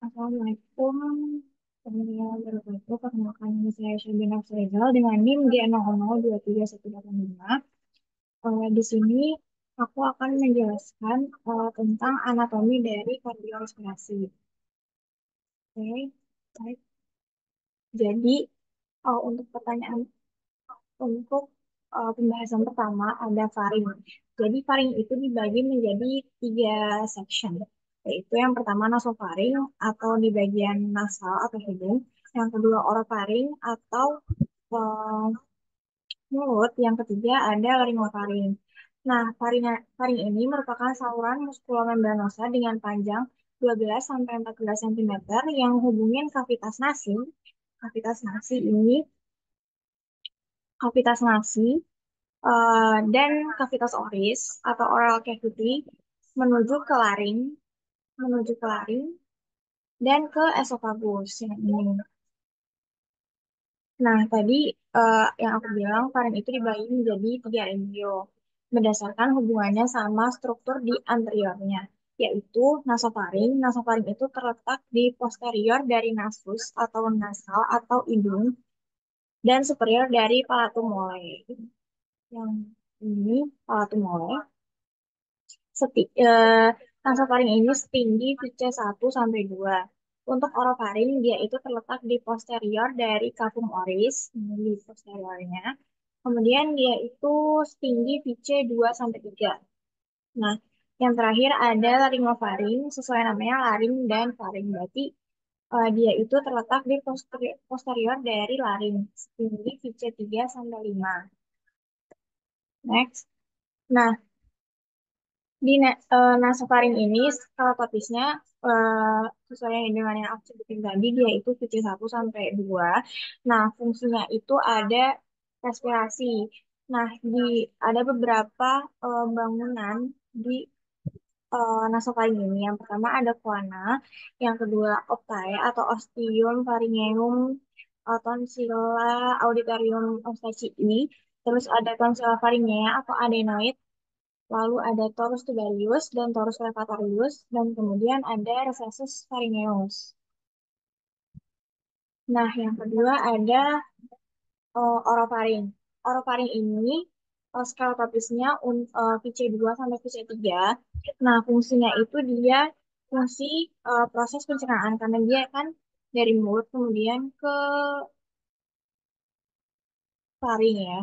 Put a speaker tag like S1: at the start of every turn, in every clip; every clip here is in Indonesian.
S1: Assalamualaikum warahmatullahi wabarakatuh. Perkenalkan nama saya Syabina Faizal dengan NIM G002318 di sini aku akan menjelaskan tentang anatomi dari kardiorespirasi. Oke, baik. Jadi untuk pertanyaan untuk pembahasan pertama ada faring. Jadi faring itu dibagi menjadi tiga section, yaitu yang pertama nasofaring atau di bagian nasal atau hidung, yang kedua orofaring atau eh, mulut, yang ketiga ada laringofaring. Nah, faring ini merupakan saluran muskulomembranosa dengan panjang 12 sampai 14 cm yang hubungin kavitas nasi. Kavitas nasi ini kavitas nasi dan kavitas oris atau oral cavity menuju ke laring, menuju ke laring dan ke esofagus yang ini. Nah, tadi yang aku bilang faring itu dibagi menjadi tiga regio berdasarkan hubungannya sama struktur di anteriornya, yaitu nasofaring. Nasofaring itu terletak di posterior dari nasus atau nasal atau hidung dan superior dari palatum molae. Yang ini palatum molae. Nasofaring ini setinggi VC1 sampai 2. Untuk orofaring, dia itu terletak di posterior dari cavum oris, ini di posteriornya. Kemudian dia itu setinggi VC2 sampai 3. Nah, yang terakhir ada laryngofaring, sesuai namanya laring dan faring. Berarti dia itu terletak di posterior dari laring, setinggi VC3 sampai 5. Next. Nah, di nasofaring ini skala topisnya eh, sesuai dengan yang aku sebutin tadi dia itu VC1 sampai 2. Nah, fungsinya itu ada respirasi. Nah, ada beberapa bangunan di nasofaring ini. Yang pertama ada coana, yang kedua optae atau ostium pharyngeum, tonsilla auditorium eustachii, terus ada tonsilla pharyngea atau adenoid. Lalu ada torus tubarius dan torus levatorius, dan kemudian ada recessus pharyngeus. Nah, yang kedua ada orofaring. Orofaring ini skala topisnya VC2 sampai VC3. Nah, fungsinya itu dia fungsi proses pencernaan karena dia kan dari mulut kemudian ke faring ya.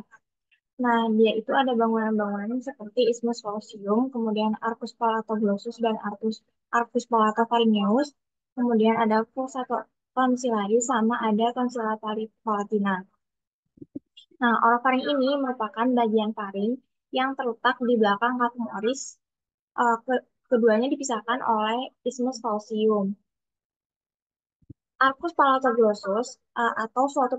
S1: Nah, dia itu ada bangunan-bangunan seperti isthmus fallacium, kemudian arcus palatoglossus dan arcus palatopharyngeus, kemudian ada fossa tonsillaris sama ada tonsilla palatina. Nah, orofaring ini merupakan bagian faring yang terletak di belakang cavum oris. Keduanya dipisahkan oleh isthmus fallacium. Arcus palatoglossus atau suatu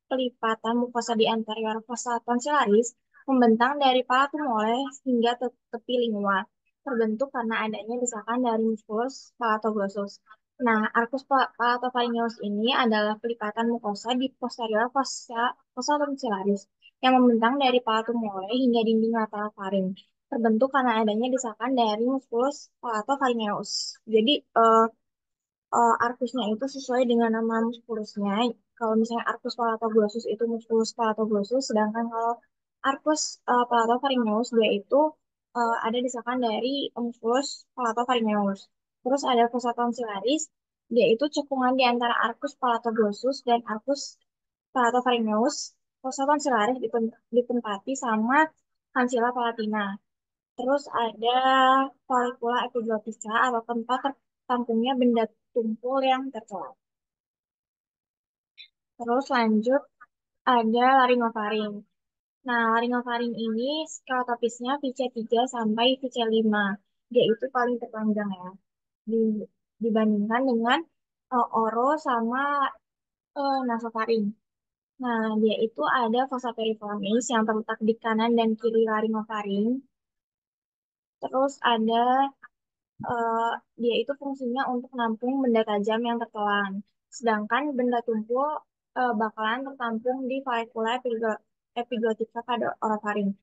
S1: pelipatan mukosa di anterior fossa tonsillaris membentang dari palatum molae hingga tepi lingua, terbentuk karena adanya desakan dari musculus palatoglossus. Nah, arcus palatopharyngeus ini adalah pelipatan mukosa di posterior fossa tonsillaris yang membentang dari palatum molae hingga dinding lateral faring, terbentuk karena adanya desakan dari musculus palatopharyngeus. Jadi, arkusnya itu sesuai dengan nama muskulusnya. Kalau misalnya arcus palatoglossus itu musculus palatoglossus, sedangkan kalau arcus palatopharyngeus dia itu ada desakan dari musculus palatopharyngeus. Terus ada fossa tonsillaris, dia itu cekungan di antara arcus palatoglossus dan arcus palatopharyngeus. Fossa tonsillaris ditempati sama kansila palatina. Terus ada valicula epiglottica atau tempat tertampungnya benda tumpul yang tercela. Terus lanjut ada laringofaring. Nah, laringofaring ini skala topisnya VC3 sampai VC5. Dia itu paling terpanjang ya. Di- Dibandingkan dengan oro sama nasofaring. Nah, dia itu ada fossa piriformis yang terletak di kanan dan kiri laringofaring. Terus ada eh, dia itu fungsinya untuk menampung benda tajam yang tertelan. Sedangkan benda tumpul bakalan tertampung di valicula epiglottica pada orofaring.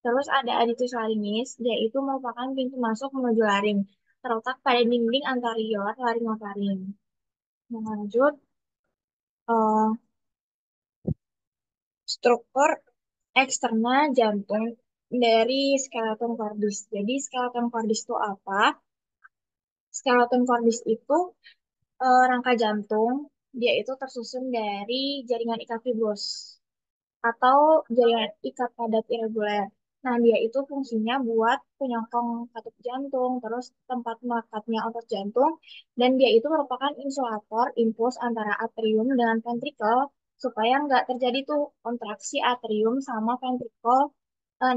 S1: Terus ada aditus laringes, dia itu merupakan pintu masuk menuju laring, terletak pada dinding anterior laringofaring. Lanjut, eh, struktur eksternal jantung dari skeleton cordis. Jadi skeleton cordis itu apa? Skeleton cordis itu rangka jantung. Dia itu tersusun dari jaringan ikat fibros atau jaringan ikat padat irregular. Nah, dia itu fungsinya buat penyokong katup jantung, terus tempat melekatnya otot jantung, dan dia itu merupakan insulator impuls antara atrium dengan ventrikel supaya nggak terjadi tuh kontraksi atrium sama ventrikel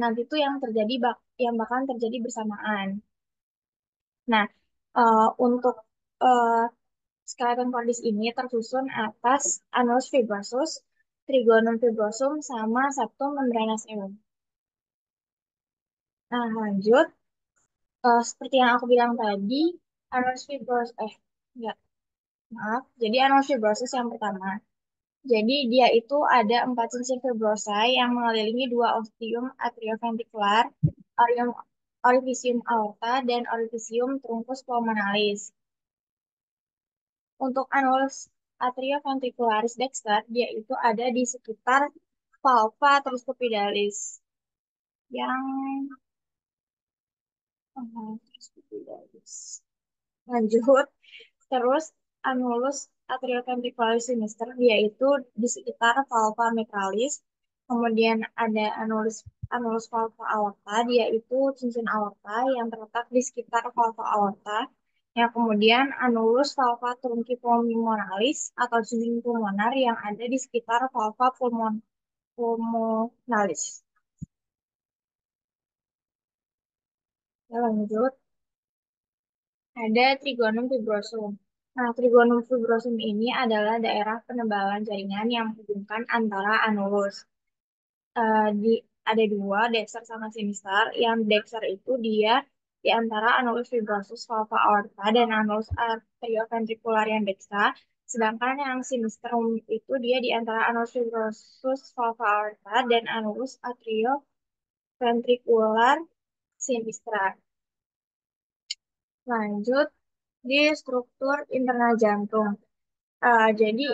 S1: nanti tuh yang terjadi yang bakalan terjadi bersamaan. Nah, untuk eh, skeleton cordis ini tersusun atas annulus fibrosus, trigonum fibrosum, sama septum membranaceum. Nah, lanjut. Seperti yang aku bilang tadi, annulus fibrosus, enggak, maaf. Jadi annulus fibrosus yang pertama. Jadi dia itu ada 4 cincin fibrosa yang mengelilingi dua ostium atrioventricular, orium, orificium aorta, dan orificium truncus pulmonalis. Untuk annulus atrioventricularis dexter, dia itu ada di sekitar valva tricuspidalis yang tricuspidalis. Lanjut, terus annulus atrioventricular sinister dia itu di sekitar valva mitralis. Kemudian ada annulus annulus valva aorta, dia itu cincin aorta yang terletak di sekitar valva aorta. Yang kemudian annulus valva trunci pulmonalis atau cincin pulmonar yang ada di sekitar valva pulmonalis. Ya, lanjut. Ada trigonum fibrosum. Nah, trigonum fibrosum ini adalah daerah penebalan jaringan yang menghubungkan antara anulus. Di ada dua, Dexter sama Sinister. Yang Dexter itu dia di antara anulus fibrosus valva aorta dan anulus arterioventricular yang Dextra. Sedangkan yang Sinister itu dia di antara anulus fibrosus valva aorta dan anulus atrioventricular sinistra. Lanjut di struktur internal jantung. Jadi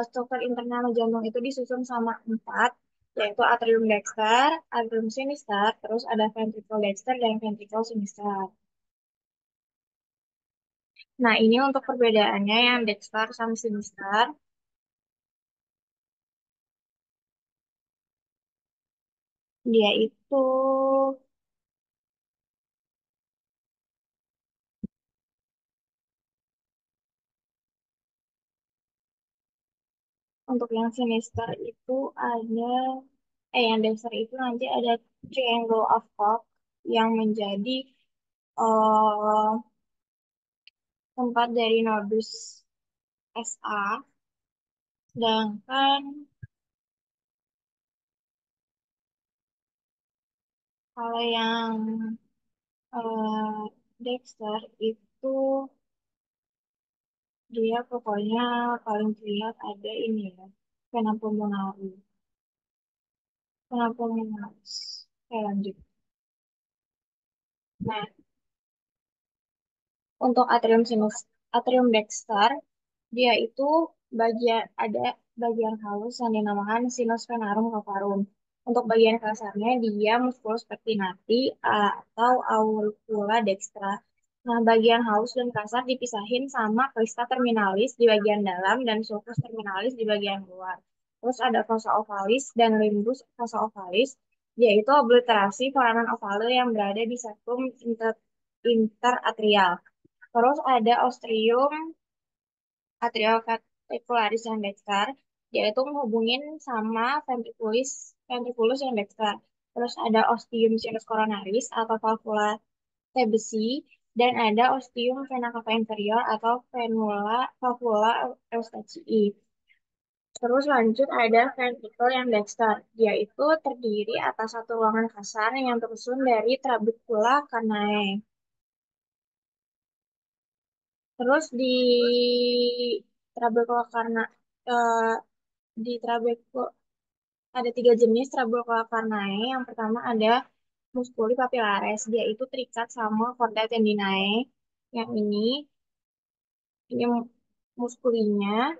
S1: struktur internal jantung itu disusun sama empat, yaitu atrium dexter, atrium sinister, terus ada ventricle dexter dan ventricle sinister. Nah, ini untuk perbedaannya yang dexter sama sinister, dia itu untuk yang sinister itu ada, yang dexter itu nanti ada triangle of Koch yang menjadi eh, tempat dari nodus SA, sedangkan kalau yang eh, Dexter itu dia pokoknya paling terlihat ada ini ya, vena pulmonaris. Vena pulmonaris. Oke, lanjut. Nah, untuk atrium sinus, atrium dexter, dia itu ada bagian halus yang dinamakan sinus venarum cavarum. Untuk bagian kasarnya dia musculus pectinati atau auricula dextra. Nah, bagian halus dan kasar dipisahin sama crista terminalis di bagian dalam dan sulcus terminalis di bagian luar. Terus ada fossa ovalis dan limbus fossa ovalis, yaitu obliterasi foramen ovale yang berada di septum interatrial. Terus ada ostrium atrioventricularis yang dexter, yaitu menghubungin sama ventriculus yang dexter. Terus ada ostium sinus coronaris atau valvula T besi, dan ada ostium vena cava inferior atau valvula Eustachii. Terus lanjut ada ventricle yang dexter. Dia itu terdiri atas satu ruangan kasar yang tersusun dari trabecula carinae. Terus trabecula carna eh, di trabecula ada tiga jenis trabecula carinae. Yang pertama ada musculi papillaris. Dia itu terikat sama chordae tendinae. Yang ini muskulinya,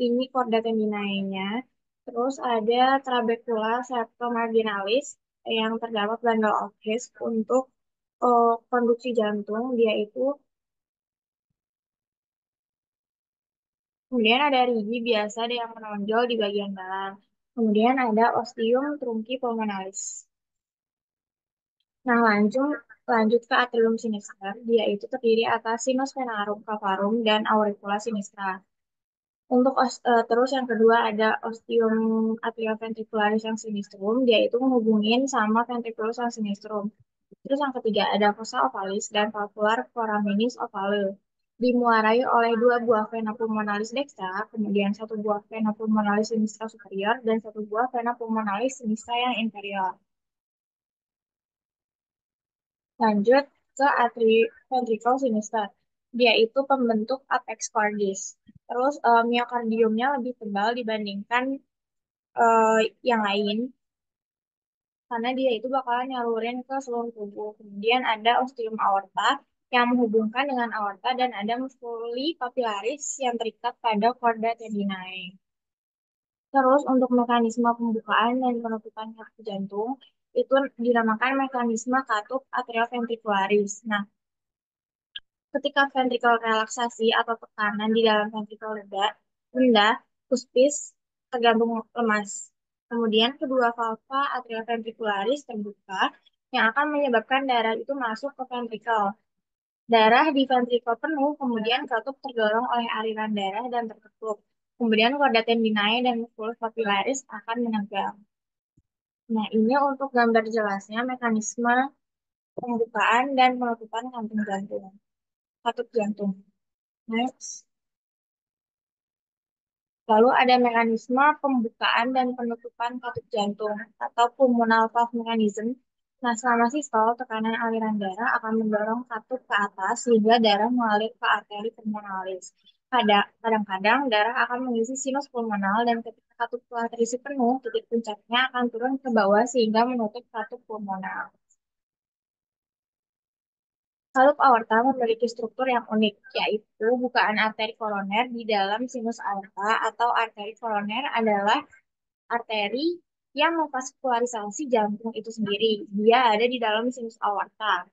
S1: ini chorda tendinanya, terus ada trabecula septomarginalis yang terdapat bundle of his untuk konduksi jantung, dia itu. Kemudian ada rigi biasa ada yang menonjol di bagian dalam. Kemudian ada ostium trunki pulmonalis. Nah, lanjut ke atrium sinister. Dia itu terdiri atas sinus venarum cavarum dan auricula sinistra. Terus yang kedua ada ostium atrioventricularis yang sinistrum. Dia itu menghubungin sama ventriculus yang sinistrum. Terus yang ketiga ada fossa ovalis dan valvular foraminis ovale. Dimuarai oleh dua buah vena pulmonalis dextra, kemudian satu buah vena pulmonalis sinistra superior dan satu buah vena pulmonalis sinistra yang inferior. Lanjut ke ventricle sinister. Dia itu pembentuk apex cordis. Terus miokardiumnya lebih tebal dibandingkan yang lain karena dia itu bakalan nyalurin ke seluruh tubuh. Kemudian ada ostium aorta yang menghubungkan dengan aorta dan ada musculi papillaris yang terikat pada chorda tendinae. Terus untuk mekanisme pembukaan dan penutupan kaki jantung itu dinamakan mekanisme katup atrioventricularis. Nah, ketika ventrikel relaksasi atau tekanan di dalam ventrikel rendah, puspis tergabung lemas. Kemudian kedua valva atrioventricularis terbuka yang akan menyebabkan darah itu masuk ke ventrikel. Darah di ventrikel penuh, kemudian katup terdorong oleh aliran darah dan tertutup. Kemudian chorda tendinae dan musculus papillaris akan menegang. Nah, ini untuk gambar jelasnya mekanisme pembukaan dan penutupan kantung jantung, katup jantung. Next. Lalu ada mekanisme pembukaan dan penutupan katup jantung atau pulmonal valve mechanism. Nah, selama sistol, tekanan aliran darah akan mendorong katup ke atas sehingga darah mengalir ke arteri pulmonalis. Kadang-kadang darah akan mengisi sinus pulmonal dan ketika katup telah terisi penuh, titik puncaknya akan turun ke bawah sehingga menutup katup pulmonal. Kalub aorta memiliki struktur yang unik, yaitu bukaan arteri koroner di dalam sinus aorta atau arteri koroner adalah arteri yang memvaskularisasi jantung itu sendiri. Dia ada di dalam sinus aorta.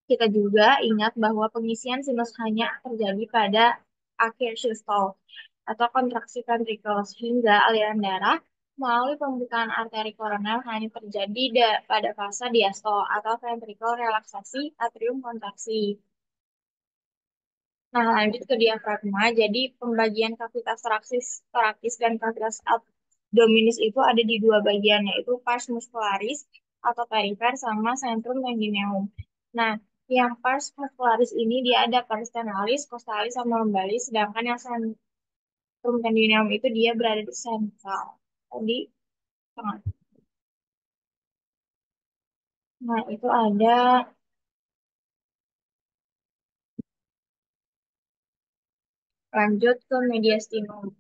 S1: Kita juga ingat bahwa pengisian sinus hanya terjadi pada akhir systole atau kontraksi ventrikel sehingga aliran darah melalui pembukaan arteri koroner hanya terjadi pada fase diastole atau ventrikel relaksasi atrium kontraksi. Nah, lanjut ke diafragma. Jadi, pembagian kavitas torakis dan kavitas abdominis itu ada di dua bagian, yaitu pars muscularis atau perifer sama centrum tendineum. Nah, yang pars muscularis ini dia ada pars ternalis, costalis, sama lumbalis, sedangkan yang centrum tendinium itu dia berada di sentral, di tengah. Nah, itu ada lanjut ke mediastinum.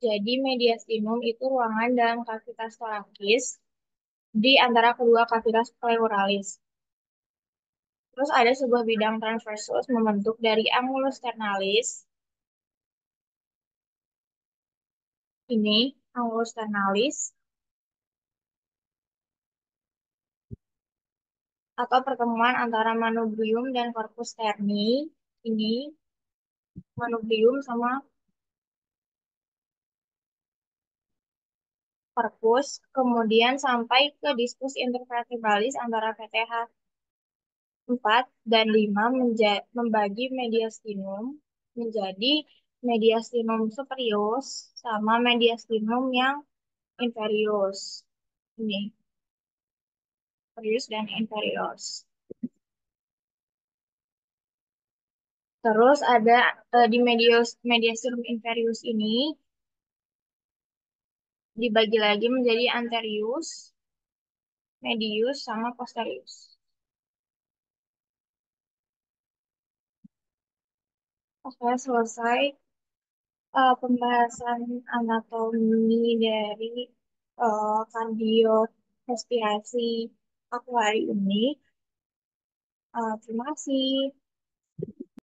S1: Jadi mediastinum itu ruangan dalam kavitas torakis di antara kedua kavitas pleuralis. Terus ada sebuah bidang transversus membentuk dari angulus ternalis. Ini angulus ternalis atau pertemuan antara manubrium dan corpus terni. Ini manubrium sama corpus. Kemudian sampai ke diskus intervertebralis antara VTH 4 dan 5 membagi mediastinum menjadi mediastinum superius sama mediastinum yang inferius. Ini, superius dan inferius. Terus ada di mediastinum inferius ini dibagi lagi menjadi anterius, medius, sama posterius. Oke, selesai pembahasan anatomi dari kardiorespirasi aku hari ini. Terima kasih.